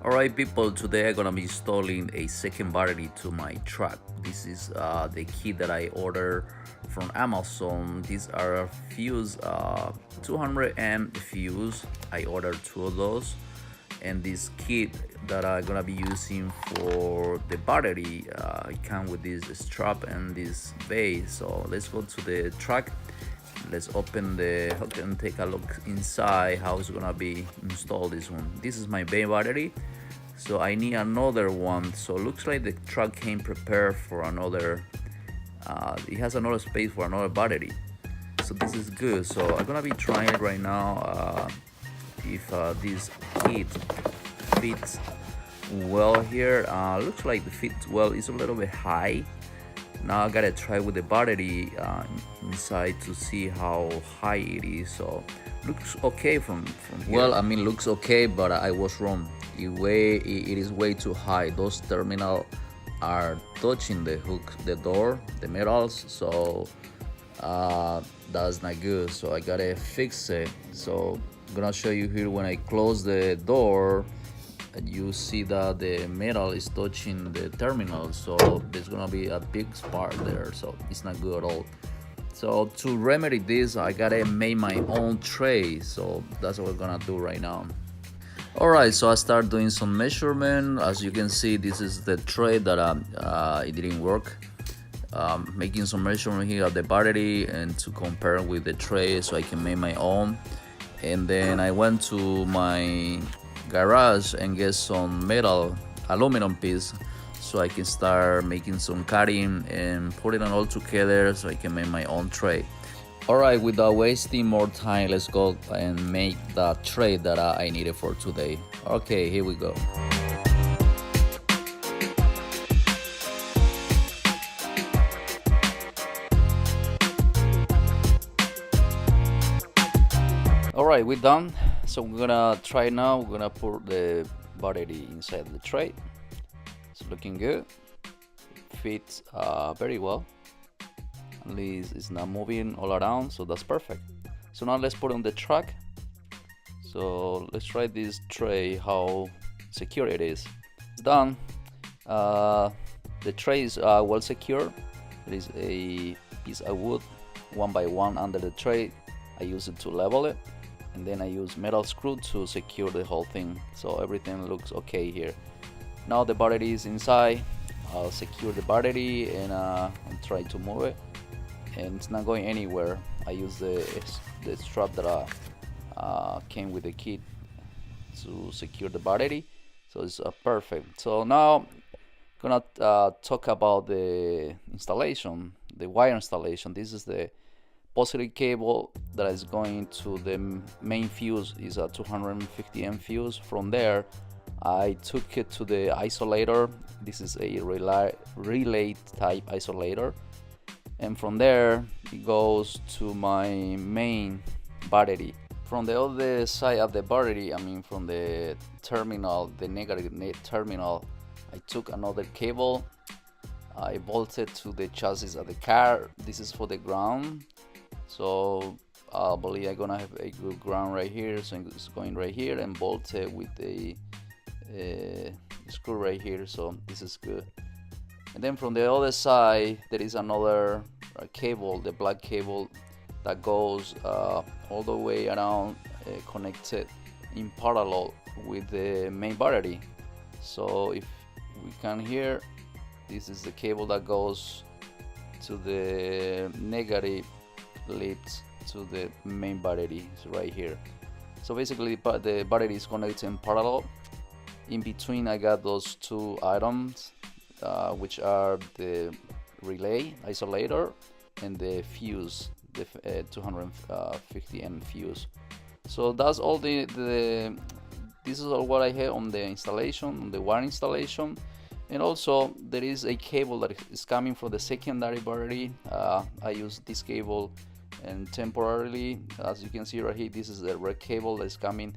Alright people, today I'm gonna be installing a second battery to my truck. This is the kit that I ordered from Amazon. These are fuse, 200 amp fuse. I ordered two of those, and this kit that I'm gonna be using for the battery, it comes with this strap and this base. So let's go to the truck. Let's open the hook and take a look inside how it's gonna be installed. This one, this is my main battery, so I need another one. So it looks like the truck came prepared for another, it has another space for another battery, so this is good. So I'm gonna be trying it right now, if this kit fits well here. Looks like the fit well. It's a little bit high. Now I gotta try with the battery inside to see how high it is. So looks okay from here. Well, I mean, looks okay, but I was wrong. It is way too high. Those terminals are touching the hook, the door, the metals. So that's not good. So I gotta fix it. So I'm gonna show you here when I close the door. You see that the metal is touching the terminal, so there's gonna be a big spark there, so it's not good at all. So to remedy this, I gotta make my own tray, so that's what we're gonna do right now. Alright, so I start doing some measurement. As you can see, this is the tray that it didn't work. Making some measurement here at the battery and to compare with the tray so I can make my own. And then I went to my garage and get some aluminum piece so I can start making some cutting and putting it all together so I can make my own tray. Alright, without wasting more time, let's go and make the tray that I needed for today. Okay, here we go. Alright, we're done. So we're gonna try now. We're gonna put the battery inside the tray. It's looking good. Fits very well. At least it's not moving all around, so that's perfect. So now let's put on the truck. So let's try this tray, how secure it is. It's done. The tray is well secured. There is a piece of wood 1 by 1 under the tray. I use it to level it, and then I use metal screw to secure the whole thing, so everything looks okay here. Now the battery is inside. I'll secure the battery and try to move it, and it's not going anywhere. I use the strap that came with the kit to secure the battery, so it's perfect. So now gonna talk about the installation, the wire installation. This is the positive cable that is going to the main fuse. Is a 250 amp fuse. From there I took it to the isolator. This is a relay type isolator, and from there it goes to my main battery. From the other side of the battery, I mean from the terminal, the negative terminal, I took another cable. I bolted to the chassis of the car. This is for the ground. So I believe I'm gonna have a good ground right here, so it's going right here and bolted with a screw right here, so this is good. And then from the other side there is another cable, the black cable that goes all the way around, connected in parallel with the main battery. So if we can hear, this is the cable that goes to the negative, leads to the main battery. It's right here. So basically the battery is connected in parallel. In between I got those two items, which are the relay isolator and the fuse, the 250 amp fuse. So that's all this is all what I have on the installation, on the wire installation. And also there is a cable that is coming from the secondary battery. I use this cable, and temporarily, as you can see right here, this is the red cable that is coming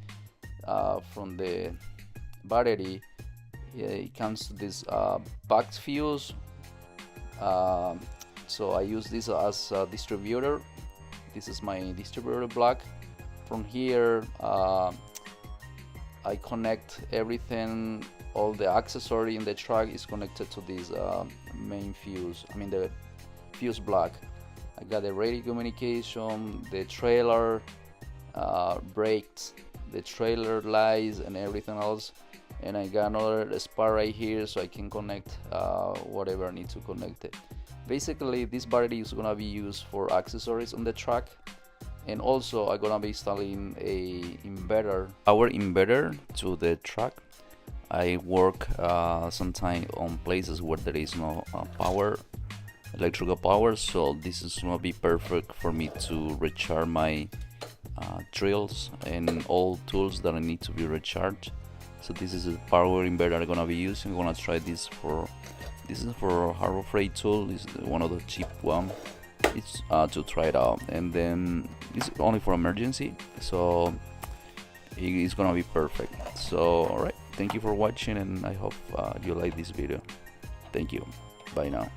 from the battery. It comes to this back fuse. So I use this as a distributor. This is my distributor block. From here I connect everything, all the accessory in the truck is connected to this main fuse, I mean the fuse block. I got the radio communication, the trailer brakes, the trailer lights and everything else, and I got another spot right here so I can connect whatever I need to connect it. Basically this battery is gonna be used for accessories on the truck, and also I'm gonna be installing a inverter, power inverter to the truck. I work sometimes on places where there is no electrical power, so this is gonna be perfect for me to recharge my drills and all tools that I need to be recharged. So this is a power inverter I'm gonna be using. I'm gonna try this for, this is for harbor freight tool. This is one of the cheap one. It's to try it out, and then it's only for emergency, so it's gonna be perfect. So alright, thank you for watching, and I hope you like this video. Thank you. Bye now.